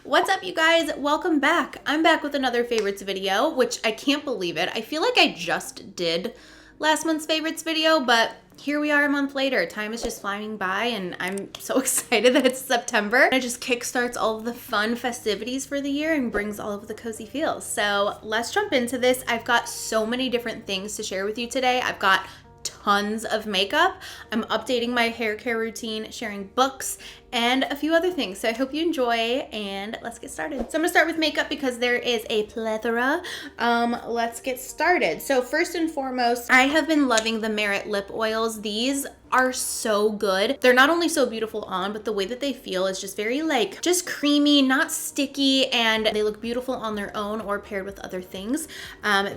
What's up, you guys? Welcome back. I'm back with another favorites video, which I can't believe it. I feel like I just did last month's favorites video, but here we are a month later. Time is just flying by and I'm so excited that it's September. It just kickstarts all of the fun festivities for the year and brings all of the cozy feels. So let's jump into this. I've got so many different things to share with you today. I've got tons of makeup. I'm updating my hair care routine, sharing books, and a few other things. So I hope you enjoy, and let's get started. So I'm gonna start with makeup because there is a plethora. Let's get started. So first and foremost, I have been loving the Merit lip oils. These are so good. They're not only so beautiful on, but the way that they feel is just very just creamy, not sticky, and they look beautiful on their own or paired with other things.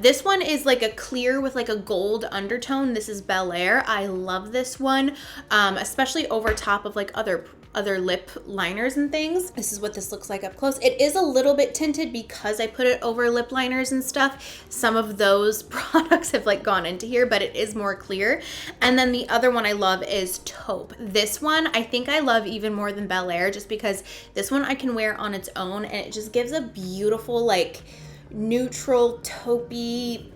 This one is like a clear with like a gold undertone. This is Bel Air. I love this one, especially over top of like other lip liners and things. This is what this looks like up close. It is a little bit tinted because I put it over lip liners and stuff. Some of those products have like gone into here, but it is more clear. And then the other one I love is Taupe. This one I think I love even more than Bel Air, just because this one I can wear on its own and it just gives a beautiful like neutral taupey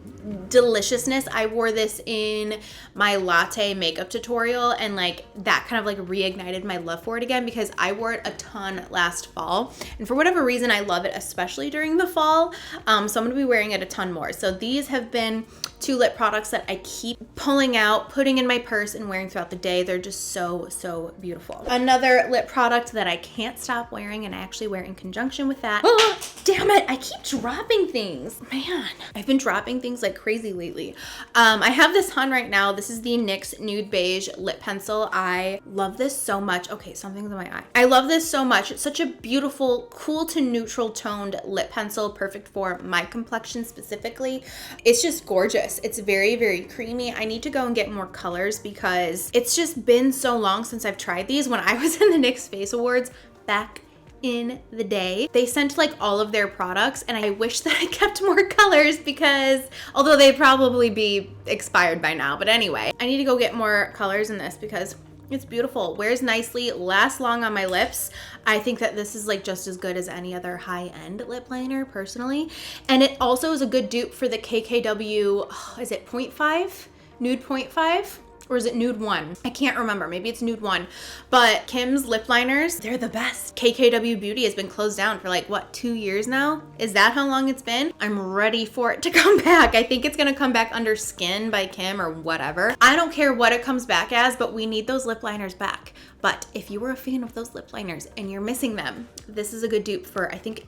deliciousness. I wore this in my latte makeup tutorial and like that kind of like reignited my love for it again because I wore it a ton last fall, and for whatever reason I love it, especially during the fall. So I'm gonna be wearing it a ton more. So these have been two lip products that I keep pulling out, putting in my purse and wearing throughout the day. They're just so beautiful. Another lip product that I can't stop wearing and I actually wear in conjunction with that. Oh, damn it, I keep dropping things. Man, I've been dropping things like crazy lately. I have this on right now. This is the NYX Nude Beige Lip Pencil. I love this so much. Okay, something's in my eye. I love this so much. It's such a beautiful, cool to neutral toned lip pencil, perfect for my complexion specifically. It's just gorgeous. It's very creamy. I need to go and get more colors because it's just been so long since I've tried these. When I was in the NYX Face Awards back in the day, they sent like all of their products and I wish that I kept more colors because although they'd probably be expired by now, but anyway, I need to go get more colors in this because it's beautiful, wears nicely, lasts long on my lips. I think that this is like just as good as any other high-end lip liner personally, and it also is a good dupe for the KKW, is it 0.5? Nude 0.5? Or is it Nude 1? I can't remember. Maybe it's Nude 1. But Kim's lip liners, they're the best. KKW Beauty has been closed down for like, what, 2 years now? Is that how long it's been? I'm ready for it to come back. I think it's gonna come back under Skin by Kim or whatever. I don't care what it comes back as, but we need those lip liners back. But if you were a fan of those lip liners and you're missing them, this is a good dupe for, I think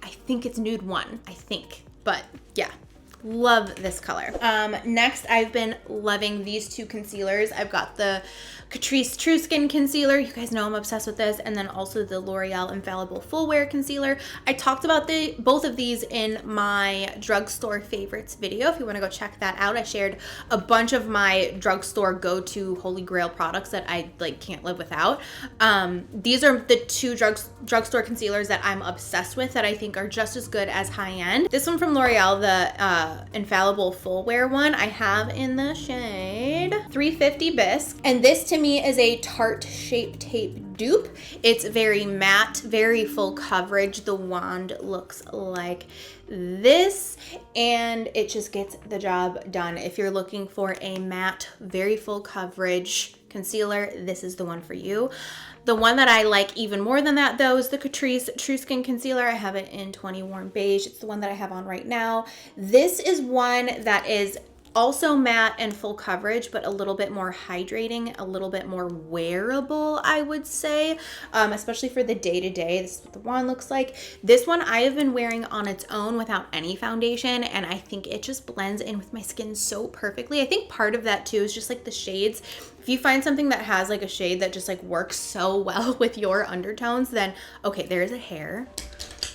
it's Nude 1, I think. But yeah. Love this color. Next, I've been loving these two concealers. I've got the Catrice True Skin Concealer. You guys know I'm obsessed with this. And then also the L'Oreal Infallible Full Wear Concealer. I talked about both of these in my drugstore favorites video. If you want to go check that out, I shared a bunch of my drugstore go-to holy grail products that I like can't live without. These are the two drugstore concealers that I'm obsessed with that I think are just as good as high-end. This one from L'Oreal, the Infallible Full Wear one, I have in the shade 350 Bisque, and this to me is a Tarte Shape Tape dupe. It's very matte, very full coverage. The wand looks like this and it just gets the job done. If you're looking for a matte, very full coverage concealer, this is the one for you. The one that I like even more than that though is the Catrice True Skin Concealer. I have it in 20 Warm Beige. It's the one that I have on right now. This is one that is also matte and full coverage, but a little bit more hydrating, a little bit more wearable, I would say, especially for the day-to-day. This is what the wand looks like. This one I have been wearing on its own without any foundation, and I think it just blends in with my skin so perfectly. I think part of that too is just like the shades. If you find something that has like a shade that just like works so well with your undertones, then okay, there's a hair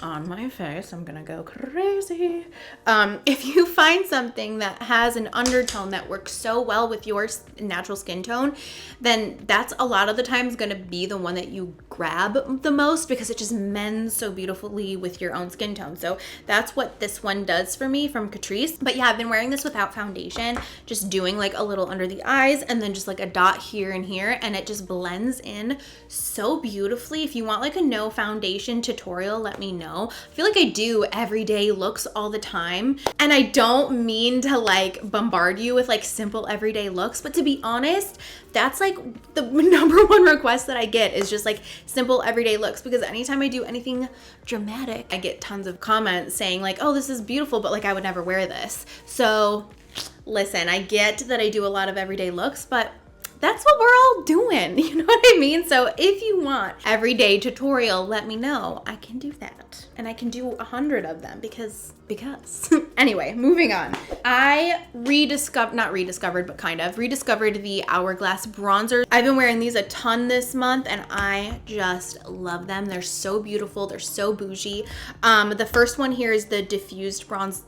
on my face. I'm gonna go crazy. If you find something that has an undertone that works so well with your natural skin tone, then that's a lot of the times gonna be the one that you grab the most because it just mends so beautifully with your own skin tone. So that's what this one does for me from Catrice. But yeah, I've been wearing this without foundation, just doing like a little under the eyes and then just like a dot here and here, and it just blends in so beautifully. If you want like a no foundation tutorial, let me know. know. I feel like I do everyday looks all the time, and I don't mean to like bombard you with like simple everyday looks, but to be honest, that's like the number one request that I get is just like simple everyday looks, because anytime I do anything dramatic, I get tons of comments saying like, oh, this is beautiful, but like I would never wear this. So listen, I get that I do a lot of everyday looks, but that's what we're all doing. You know what I mean? So if you want everyday tutorial, let me know. I can do that. And I can do 100 of them because. Anyway, moving on. I rediscovered the Hourglass bronzer. I've been wearing these a ton this month and I just love them. They're so beautiful. They're so bougie. The first one here is the diffused bronze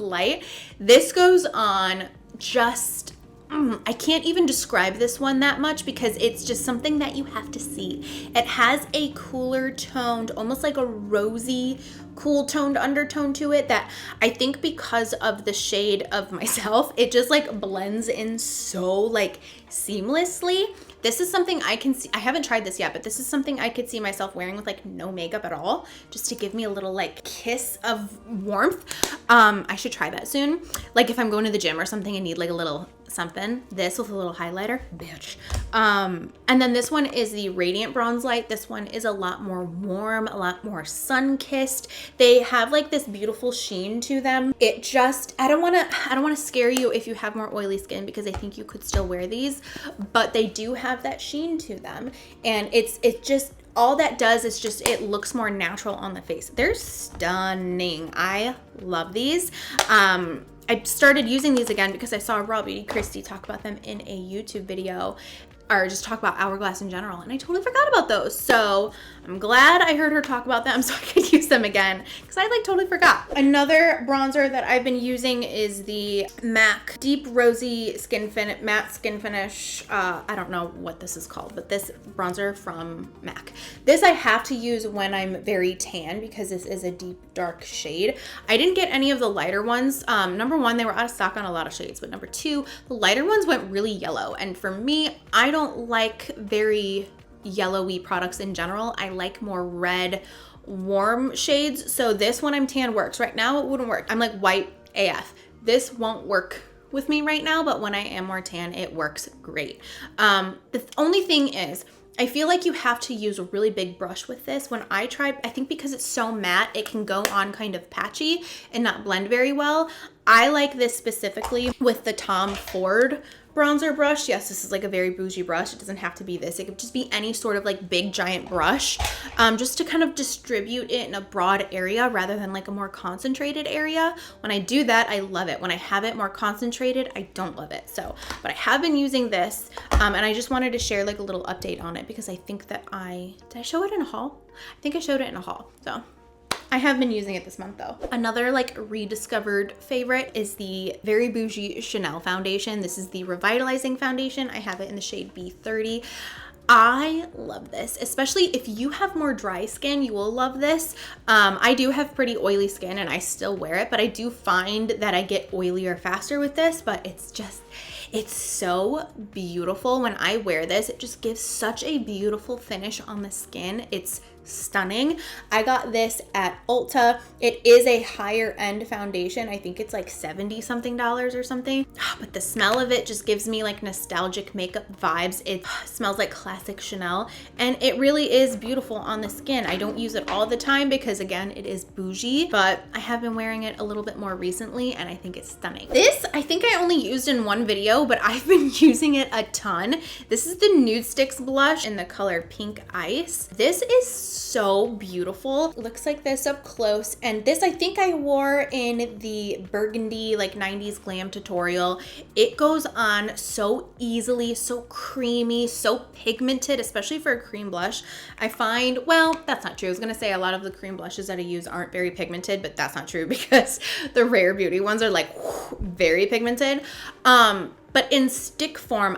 light. This goes on just I can't even describe this one that much because it's just something that you have to see. It has a cooler toned, almost like a rosy, cool toned undertone to it that I think because of the shade of myself, it just like blends in so like seamlessly. This is something I can see. I haven't tried this yet, but this is something I could see myself wearing with like no makeup at all, just to give me a little like kiss of warmth. I should try that soon. Like if I'm going to the gym or something and need like a little something, this with a little highlighter, bitch. And then this one is the Radiant Bronze Light. This one is a lot more warm, a lot more sun-kissed. They have like this beautiful sheen to them. It just, I don't want to scare you if you have more oily skin, because I think you could still wear these, but they do have that sheen to them. And it's just, all that does is just, it looks more natural on the face. They're stunning. I love these. I started using these again because I saw Raw Beauty Christy talk about them in a YouTube video, or just talk about Hourglass in general, and I totally forgot about those. So I'm glad I heard her talk about them so I could use them again, because I like totally forgot. Another bronzer that I've been using is the MAC Deep Rosy Matte Skin Finish. I don't know what this is called, but this bronzer from MAC. This I have to use when I'm very tan because this is a deep dark shade. I didn't get any of the lighter ones. Number one, they were out of stock on a lot of shades, but number two, the lighter ones went really yellow, and for me, I don't like very yellowy products in general. I like more red, warm shades. So this, when I'm tan, works. Right now it wouldn't work. I'm like white AF. This won't work with me right now, but when I am more tan, it works great. The only thing is, I feel like you have to use a really big brush with this. When I tried, I think because it's so matte, it can go on kind of patchy and not blend very well. I like this specifically with the Tom Ford bronzer brush. Yes, this is like a very bougie brush. It doesn't have to be this. It could just be any sort of like big giant brush, just to kind of distribute it in a broad area rather than like a more concentrated area. When I do that, I love it. When I have it more concentrated, I don't love it. So, but I have been using this, and I just wanted to share like a little update on it because I think that did I show it in a haul? I think I showed it in a haul. So I have been using it this month though. Another like rediscovered favorite is the very bougie Chanel foundation. This is the Revitalizing Foundation. I have it in the shade B30. I love this, especially if you have more dry skin, you will love this. I do have pretty oily skin and I still wear it, but I do find that I get oilier faster with this, but it's so beautiful. When I wear this, it just gives such a beautiful finish on the skin. It's stunning. I got this at Ulta. It is a higher end foundation. I think it's like $70 something or something, but the smell of it just gives me like nostalgic makeup vibes. It smells like classic Chanel and it really is beautiful on the skin. I don't use it all the time because again, it is bougie, but I have been wearing it a little bit more recently and I think it's stunning. This, I think I only used in one video, but I've been using it a ton. This is the Nude Sticks blush in the color Pink Ice. This is so beautiful. It looks like this up close, and this I think I wore in the burgundy like 90s glam tutorial. It goes on so easily, so creamy, so pigmented, especially for a cream blush. I find, well, that's not true. I was gonna say a lot of the cream blushes that I use aren't very pigmented, but that's not true because the Rare Beauty ones are like very pigmented. but in stick form.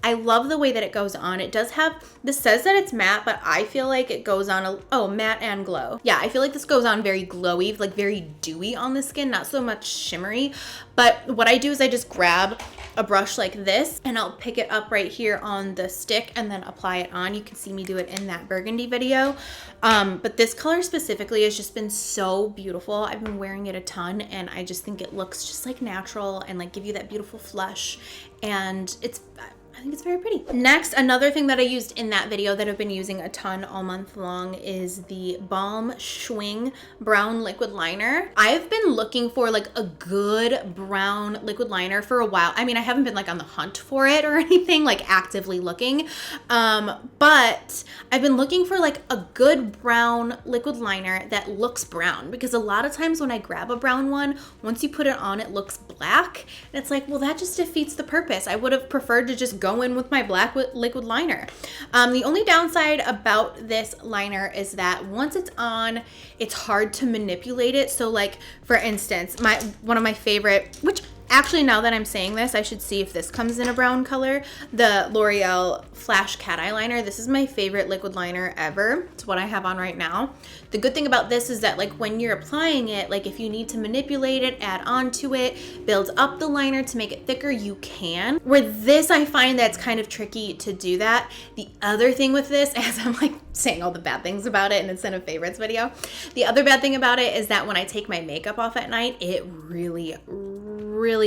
I love the way that it goes on. It does have, this says that it's matte, but I feel like it goes on, matte and glow. Yeah, I feel like this goes on very glowy, like very dewy on the skin, not so much shimmery. But what I do is I just grab a brush like this and I'll pick it up right here on the stick and then apply it on. You can see me do it in that burgundy video. But this color specifically has just been so beautiful. I've been wearing it a ton and I just think it looks just like natural and like give you that beautiful flush, and I think it's very pretty. Next, another thing that I used in that video that I've been using a ton all month long is the Balm Schwing Brown Liquid Liner. I've been looking for like a good brown liquid liner for a while. I mean, I haven't been like on the hunt for it or anything, like actively looking, but I've been looking for like a good brown liquid liner that looks brown, because a lot of times when I grab a brown one, once you put it on, it looks black. And it's like, well, that just defeats the purpose. I would have preferred to just go in with my black liquid liner. The only downside about this liner is that once it's on, it's hard to manipulate it. So like, for instance, one of my favorite, which actually, now that I'm saying this, I should see if this comes in a brown color, the L'Oreal Flash Cat Eye Liner. This is my favorite liquid liner ever. It's what I have on right now. The good thing about this is that like when you're applying it, like if you need to manipulate it, add on to it, build up the liner to make it thicker, you can. Where this, I find that it's kind of tricky to do that. The other thing with this, as I'm like saying all the bad things about it and it's in a favorites video, the other bad thing about it is that when I take my makeup off at night, it really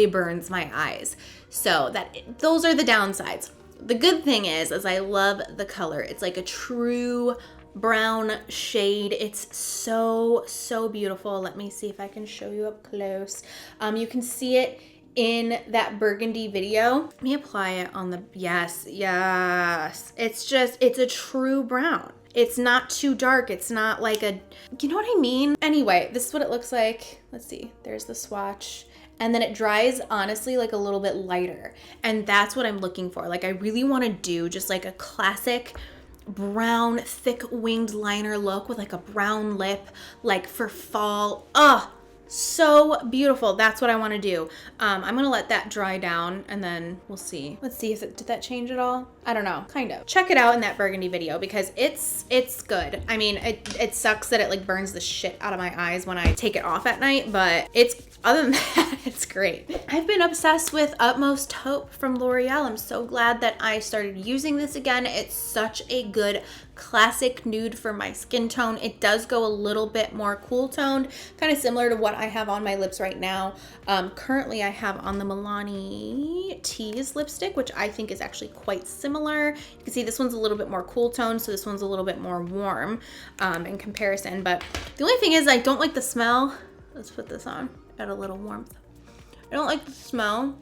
burns my eyes. So those are the downsides. The good thing is I love the color. It's like a true brown shade. It's so beautiful. Let me see if I can show you up close. You can see it in that burgundy video. Let me apply it on the, yes. It's a true brown. It's not too dark. It's not like you know what I mean? Anyway, this is what it looks like. Let's see, there's the swatch. And then it dries, honestly, like a little bit lighter. And that's what I'm looking for. Like I really want to do just like a classic brown, thick winged liner look with like a brown lip, like for fall. So beautiful. That's what I want to do. I'm going to let that dry down and then we'll see. Let's see if did that change at all? I don't know. Kind of. Check it out in that burgundy video because it's good. I mean, it sucks that it like burns the shit out of my eyes when I take it off at night, but other than that, it's great. I've been obsessed with Utmost Hope from L'Oreal. I'm so glad that I started using this again. It's such a good classic nude for my skin tone. It does go a little bit more cool toned, kind of similar to what I have on my lips right now. Currently I have on the Milani Tease lipstick, which I think is actually quite similar. You can see this one's a little bit more cool toned, so this one's a little bit more warm in comparison. But the only thing is I don't like the smell. Let's put this on, add a little warmth. I don't like the smell,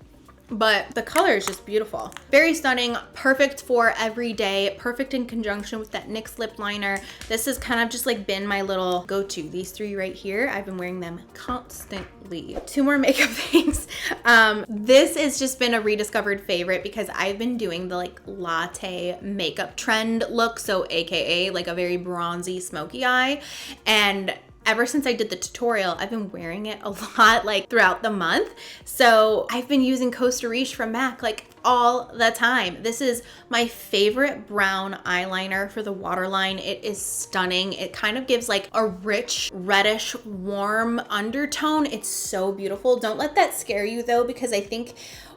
but the color is just beautiful. Very stunning, perfect for every day, perfect in conjunction with that NYX lip liner. This has kind of just like been my little go-to. These three right here, I've been wearing them constantly. Two more makeup things. This has just been a rediscovered favorite because I've been doing the like latte makeup trend look, so AKA like a very bronzy smoky eye. And ever since I did the tutorial, I've been wearing it a lot like throughout the month. So I've been using Costa Riche from MAC like all the time. This is my favorite brown eyeliner for the waterline. It is stunning. It kind of gives like a rich, reddish, warm undertone. It's so beautiful. Don't let that scare you though, because I think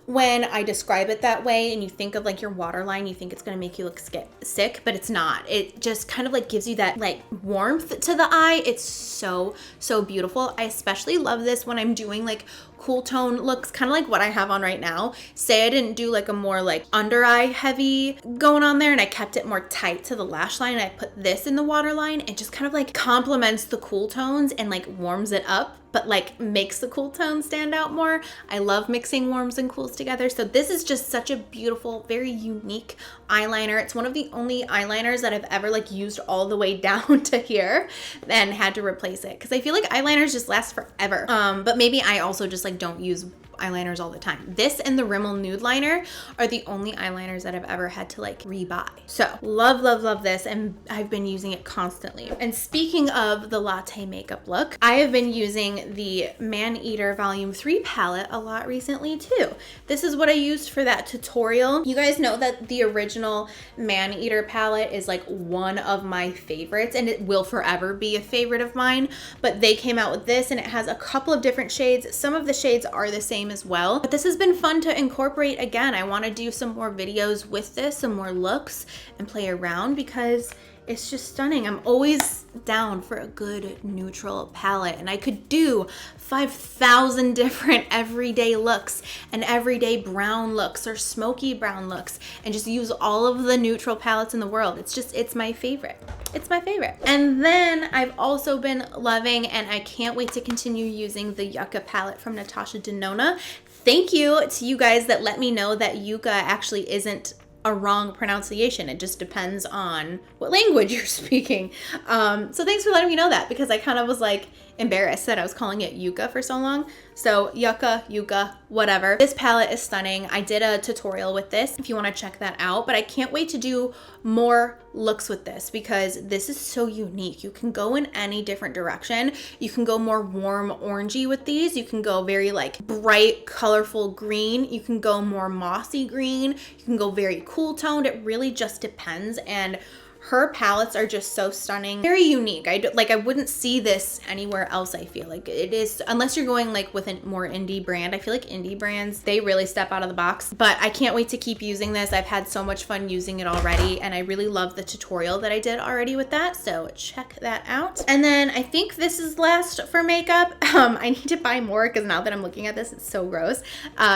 when I describe it that way and you think of like your waterline, you think it's gonna make you look sick, but it's not. It just kind of like gives you that like warmth to the eye. It's so beautiful. I especially love this when I'm doing like cool tone looks, kind of like what I have on right now. Say I didn't do like a more like under eye heavy going on there and I kept it more tight to the lash line and I put this in the waterline. It just kind of like complements the cool tones and like warms it up, but like makes the cool tones stand out more. I love mixing warms and cools together. So this is just such a beautiful, very unique eyeliner. It's one of the only eyeliners that I've ever like used all the way down to here and had to replace it because I feel like eyeliners just last forever. But maybe I also just like don't use eyeliners all the time. This and the Rimmel Nude Liner are the only eyeliners that I've ever had to like rebuy. So love, love, love this, and I've been using it constantly. And speaking of the latte makeup look, I have been using the Maneater Volume 3 palette a lot recently too. This is what I used for that tutorial. You guys know that the original Maneater palette is like one of my favorites, and it will forever be a favorite of mine, but they came out with this and it has a couple of different shades. Some of the shades are the same as well, but this has been fun to incorporate again. I want to do some more videos with this, some more looks, and play around because it's just stunning. I'm always down for a good neutral palette, and I could do 5,000 different everyday looks and everyday brown looks or smoky brown looks and just use all of the neutral palettes in the world. It's my favorite. It's my favorite. And then I've also been loving, and I can't wait to continue using, the Yucca palette from Natasha Denona. Thank you to you guys that let me know that Yucca actually isn't a wrong pronunciation. It just depends on what language you're speaking. So thanks for letting me know that, because I kind of was like embarrassed that I was calling it Yucca for so long. So Yucca, Yucca, whatever. This palette is stunning. I did a tutorial with this if you want to check that out, but I can't wait to do more looks with this because this is so unique. You can go in any different direction. You can go more warm orangey with these. You can go very like bright, colorful green. You can go more mossy green. You can go very cool toned. It really just depends. And her palettes are just so stunning, very unique. I wouldn't see this anywhere else. I feel like it is, unless you're going like with a more indie brand. I feel like indie brands, they really step out of the box, but I can't wait to keep using this. I've had so much fun using it already, and I really love the tutorial that I did already with that, so check that out. And then I think this is last for makeup. I need to buy more because now that I'm looking at this, it's so gross.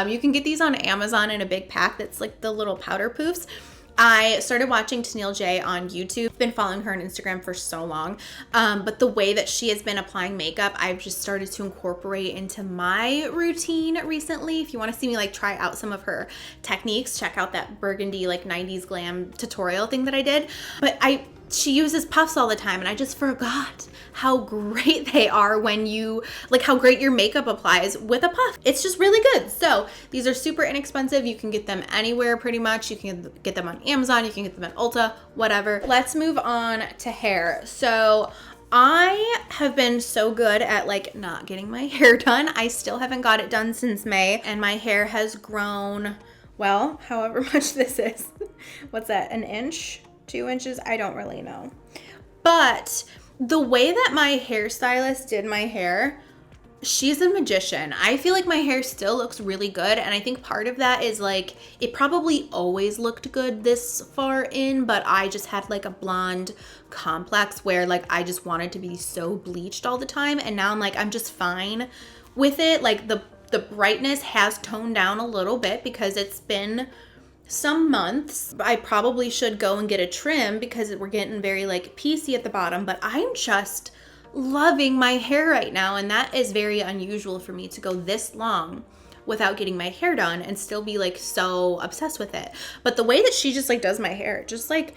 You can get these on Amazon in a big pack that's like the little powder poofs. I started watching Tennille J on YouTube. Been following her on Instagram for so long, but the way that she has been applying makeup, I've just started to incorporate into my routine recently. If you want to see me like try out some of her techniques, check out that burgundy like 90s glam tutorial thing that I did. But she uses puffs all the time, and I just forgot how great they are when you, like how great your makeup applies with a puff. It's just really good. So these are super inexpensive. You can get them anywhere pretty much. You can get them on Amazon, you can get them at Ulta, whatever. Let's move on to hair. So I have been so good at like not getting my hair done. I still haven't got it done since May, and my hair has grown, well, however much this is. What's that, an inch? 2 inches? I don't really know. But the way that my hairstylist did my hair, she's a magician. I feel like my hair still looks really good, and I think part of that is like it probably always looked good this far in, but I just had like a blonde complex where like I just wanted to be so bleached all the time, and now I'm like I'm just fine with it. Like the brightness has toned down a little bit because it's been some months. I probably should go and get a trim because we're getting very like piecey at the bottom, but I'm just loving my hair right now, and that is very unusual for me to go this long without getting my hair done and still be like so obsessed with it. But the way that she just like does my hair, it just like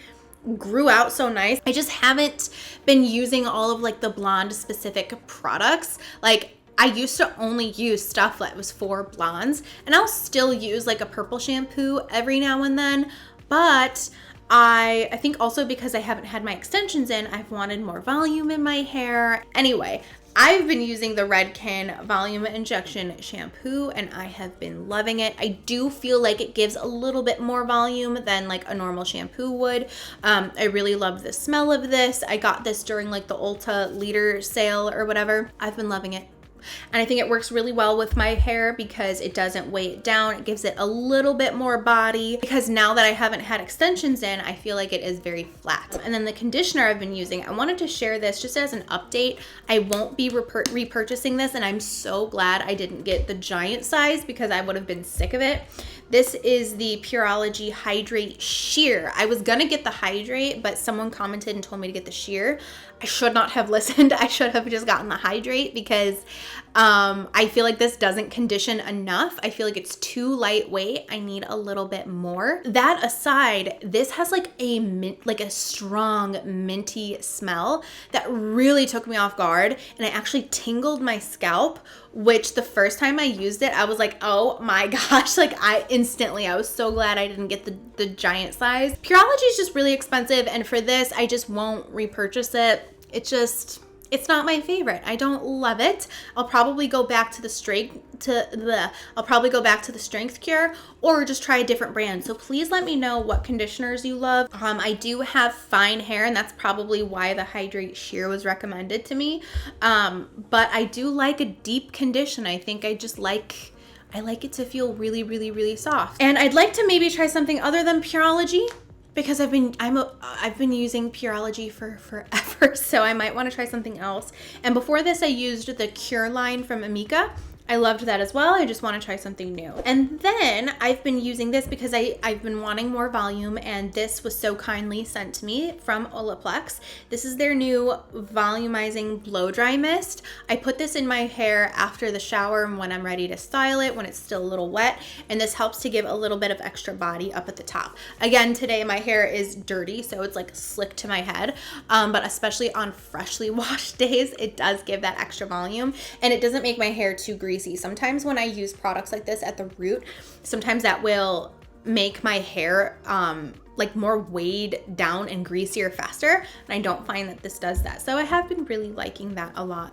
grew out so nice. I just haven't been using all of like the blonde specific products. Like I used to only use stuff that was for blondes, and I'll still use like a purple shampoo every now and then, but I think also because I haven't had my extensions in, I've wanted more volume in my hair. Anyway, I've been using the Redken Volume Injection Shampoo, and I have been loving it. I do feel like it gives a little bit more volume than like a normal shampoo would. I really love the smell of this. I got this during like the Ulta liter sale or whatever. I've been loving it. And I think it works really well with my hair because it doesn't weigh it down. It gives it a little bit more body, because now that I haven't had extensions in, I feel like it is very flat. And then the conditioner I've been using, I wanted to share this just as an update. I won't be repurchasing this, and I'm so glad I didn't get the giant size because I would have been sick of it. This is the Pureology Hydrate Sheer. I was gonna get the Hydrate, but someone commented and told me to get the Sheer. I should not have listened. I should have just gotten the Hydrate because I feel like this doesn't condition enough. I feel like it's too lightweight. I need a little bit more. That aside, this has like a strong minty smell that really took me off guard, and it actually tingled my scalp, which the first time I used it, I was like, oh my gosh, like I was so glad I didn't get the giant size. Pureology is just really expensive, and for this, I just won't repurchase it. It's not my favorite. I don't love it. I'll probably go back to the Strength Cure or just try a different brand. So please let me know what conditioners you love. I do have fine hair, and that's probably why the Hydrate Sheer was recommended to me. But I do like a deep condition. I think I like it to feel really, really, really soft. And I'd like to maybe try something other than Pureology, because I've been using Pureology for forever, so I might want to try something else. And before this, I used the Cure line from Amika. I loved that as well. I just want to try something new. And then I've been using this because I've been wanting more volume, and this was so kindly sent to me from Olaplex. This is their new volumizing blow dry mist. I put this in my hair after the shower and when I'm ready to style it, when it's still a little wet, and this helps to give a little bit of extra body up at the top. Again, today my hair is dirty, so it's like slick to my head, but especially on freshly washed days, it does give that extra volume, and it doesn't make my hair too greasy. Sometimes when I use products like this at the root, sometimes that will make my hair like more weighed down and greasier faster, and I don't find that this does that. So I have been really liking that a lot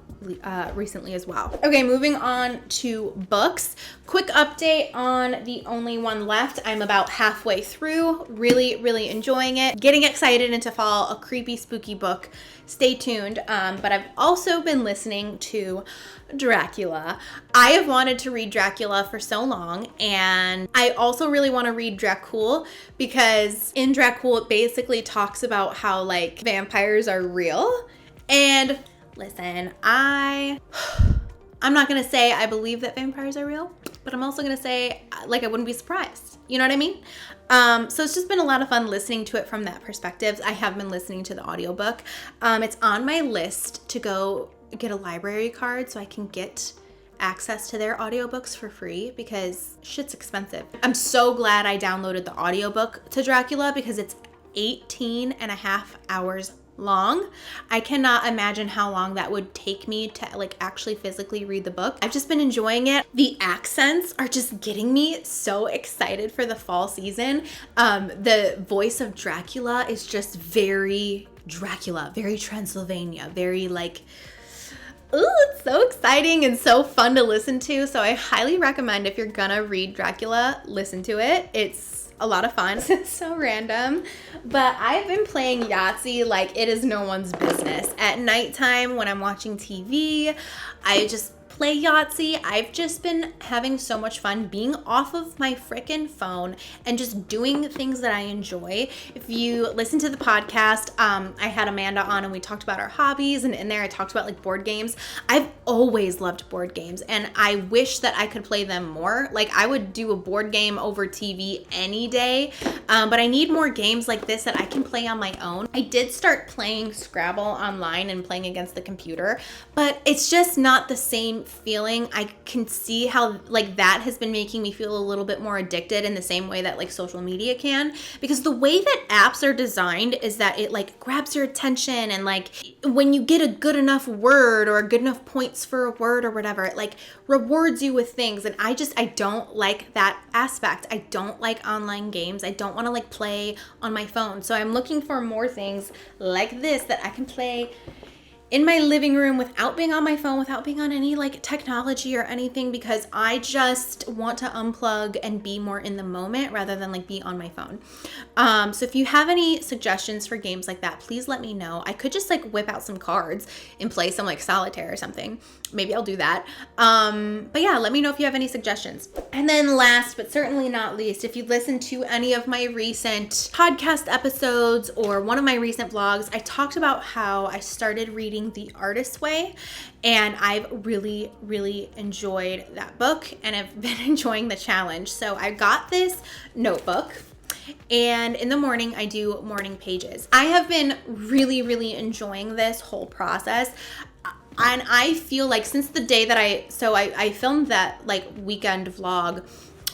recently as well. Okay, moving on to books. Quick update on The Only One Left. I'm about halfway through, really, really enjoying it. Getting excited into fall, a creepy, spooky book. Stay tuned. But I've also been listening to Dracula. I have wanted to read Dracula for so long, and I also really want to read Dracul, because in Dracul it basically talks about how like vampires are real. And listen, I'm not gonna say I believe that vampires are real, but I'm also gonna say like I wouldn't be surprised. You know what I mean? So it's just been a lot of fun listening to it from that perspective. I have been listening to the audiobook. It's on my list to go get a library card so I can get access to their audiobooks for free, because shit's expensive. I'm so glad I downloaded the audiobook to Dracula, because it's 18 and a half hours long. I cannot imagine how long that would take me to like actually physically read the book. I've just been enjoying it. The accents are just getting me so excited for the fall season. The voice of Dracula is just very Dracula, very Transylvania, very like, ooh, it's so exciting and so fun to listen to. So I highly recommend, if you're gonna read Dracula, listen to it. It's a lot of fun. It's so random, but I've been playing Yahtzee like it is no one's business. At nighttime when I'm watching TV, I just play Yahtzee. I've just been having so much fun being off of my frickin' phone and just doing things that I enjoy. If you listen to the podcast, I had Amanda on and we talked about our hobbies, and in there I talked about like board games. I've always loved board games, and I wish that I could play them more. Like I would do a board game over TV any day, but I need more games like this that I can play on my own. I did start playing Scrabble online and playing against the computer, but it's just not the same feeling. I can see how like that has been making me feel a little bit more addicted in the same way that like social media can, because the way that apps are designed is that it like grabs your attention, and like when you get a good enough word or good enough points for a word or whatever, it like rewards you with things, and I don't like that aspect. I don't like online games. I don't want to like play on my phone. So I'm looking for more things like this that I can play in my living room without being on my phone, without being on any like technology or anything, because I just want to unplug and be more in the moment rather than like be on my phone. So if you have any suggestions for games like that, please let me know. I could just like whip out some cards and play some like solitaire or something. Maybe I'll do that. But yeah, let me know if you have any suggestions. And then last but certainly not least, if you listen to any of my recent podcast episodes or one of my recent vlogs, I talked about how I started reading The Artist's Way, and I've really, really enjoyed that book, and I've been enjoying the challenge. So I got this notebook, and in the morning I do morning pages. I have been really, really enjoying this whole process. And I feel like since the day that I filmed that like weekend vlog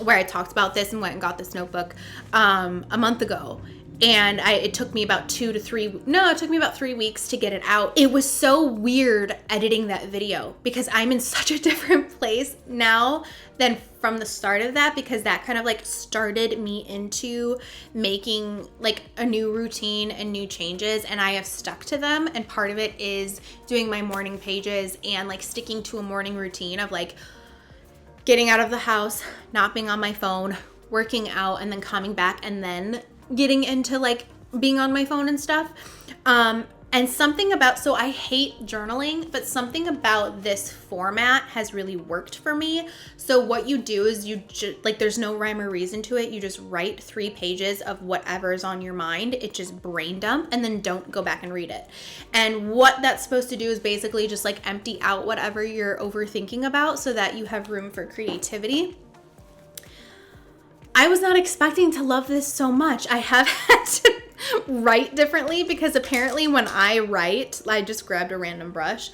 where I talked about this and went and got this notebook a month ago. And it took me about 3 weeks to get it out. It was so weird editing that video because I'm in such a different place now than from the start of that, because that kind of like started me into making like a new routine and new changes, and I have stuck to them. And part of it is doing my morning pages and like sticking to a morning routine of like getting out of the house, not being on my phone, working out, and then coming back and then getting into like being on my phone and stuff. And something about, so I hate journaling, but something about this format has really worked for me. So what you do is like, there's no rhyme or reason to it. You just write 3 pages of whatever's on your mind. It just brain dump, and then don't go back and read it. And what that's supposed to do is basically just like empty out whatever you're overthinking about so that you have room for creativity. I was not expecting to love this so much. I have had to write differently because apparently when I write, I just grabbed a random brush,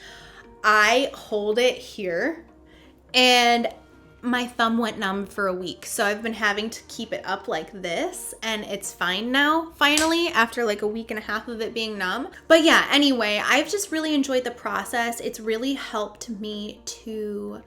I hold it here and my thumb went numb for a week. So I've been having to keep it up like this, and it's fine now, finally, after like a week and a half of it being numb. But yeah, anyway, I've just really enjoyed the process. It's really helped me to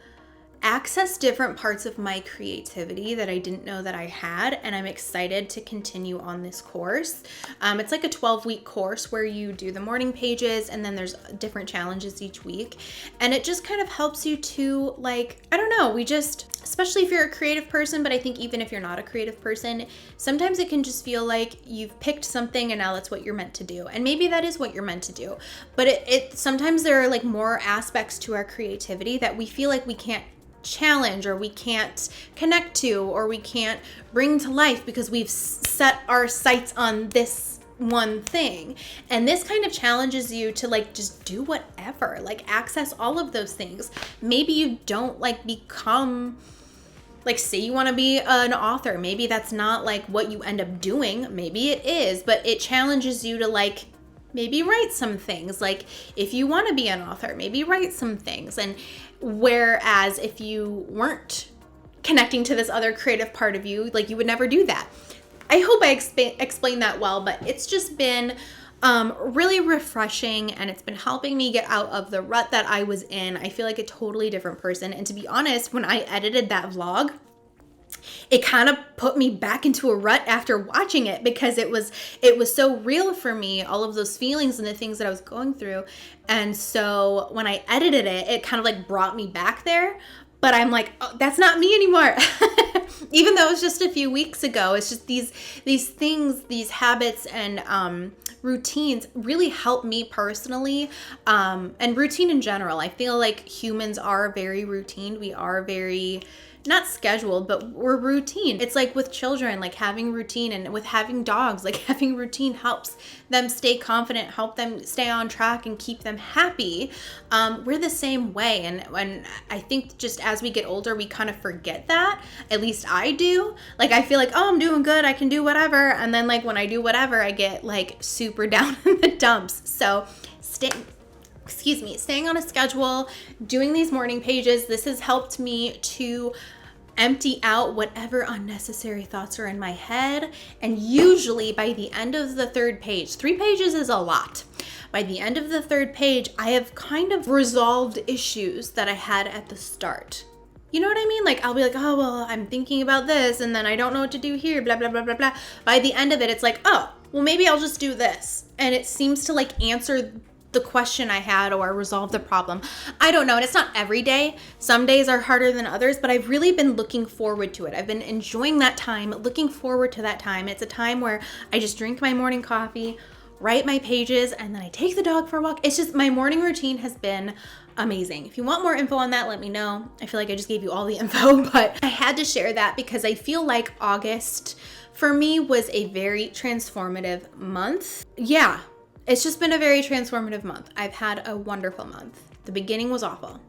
access different parts of my creativity that I didn't know that I had, and I'm excited to continue on this course. It's like a 12-week course where you do the morning pages, and then there's different challenges each week, and it just kind of helps you to like, I don't know, especially if you're a creative person, but I think even if you're not a creative person, sometimes it can just feel like you've picked something and now that's what you're meant to do. And maybe that is what you're meant to do, but it sometimes there are like more aspects to our creativity that we feel like we can't challenge, or we can't connect to, or we can't bring to life because we've set our sights on this one thing. And this kind of challenges you to like just do whatever, like access all of those things. Maybe you don't like become, like, say you want to be an author, maybe that's not like what you end up doing, maybe it is, but it challenges you to like maybe write some things. Like if you want to be an author, maybe write some things. And whereas if you weren't connecting to this other creative part of you, like you would never do that. I hope I explained that well, but it's just been really refreshing, and it's been helping me get out of the rut that I was in. I feel like a totally different person. And to be honest, when I edited that vlog, it kind of put me back into a rut after watching it, because it was so real for me, all of those feelings and the things that I was going through. And so when I edited it, it kind of like brought me back there. But I'm like, oh, that's not me anymore. Even though it was just a few weeks ago, it's just these things, these habits and routines really help me personally, and routine in general. I feel like humans are very routine. We are very, not scheduled, but we're routine. It's like with children, like having routine, and with having dogs, like having routine helps them stay confident, help them stay on track, and keep them happy. We're the same way. And I think just as we get older, we kind of forget that. At least I do. Like I feel like, oh, I'm doing good, I can do whatever. And then like when I do whatever, I get like super down in the dumps. So staying on a schedule, doing these morning pages, this has helped me to empty out whatever unnecessary thoughts are in my head. And usually by the end of the 3rd page, 3 pages is a lot. By the end of the 3rd page, I have kind of resolved issues that I had at the start. You know what I mean? Like I'll be like, oh, well, I'm thinking about this, and then I don't know what to do here, blah, blah, blah, blah, blah. By the end of it, it's like, oh, well, maybe I'll just do this. And it seems to like answer the question I had or resolve the problem. I don't know. And it's not every day. Some days are harder than others, but I've really been looking forward to it. I've been enjoying that time, looking forward to that time. It's a time where I just drink my morning coffee, write my pages, and then I take the dog for a walk. It's just, my morning routine has been amazing. If you want more info on that, let me know. I feel like I just gave you all the info, but I had to share that because I feel like August for me was a very transformative month. Yeah. It's just been a very transformative month. I've had a wonderful month. The beginning was awful.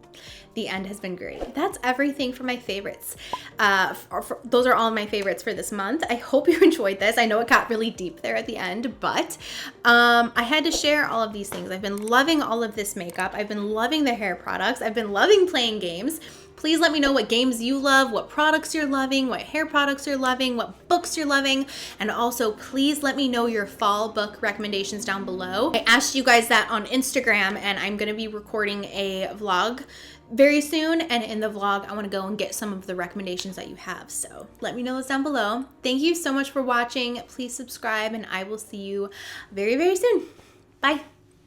the end has been great. That's everything for my favorites. Those are all my favorites for this month. I hope you enjoyed this. I know it got really deep there at the end, but I had to share all of these things. I've been loving all of this makeup. I've been loving the hair products. I've been loving playing games. Please let me know what games you love, what products you're loving, what hair products you're loving, what books you're loving, and also please let me know your fall book recommendations down below. I asked you guys that on Instagram, and I'm gonna be recording a vlog very soon, and in the vlog I want to go and get some of the recommendations that you have, so let me know those down below. Thank you so much for watching. Please subscribe, and I will see you very, very soon. Bye.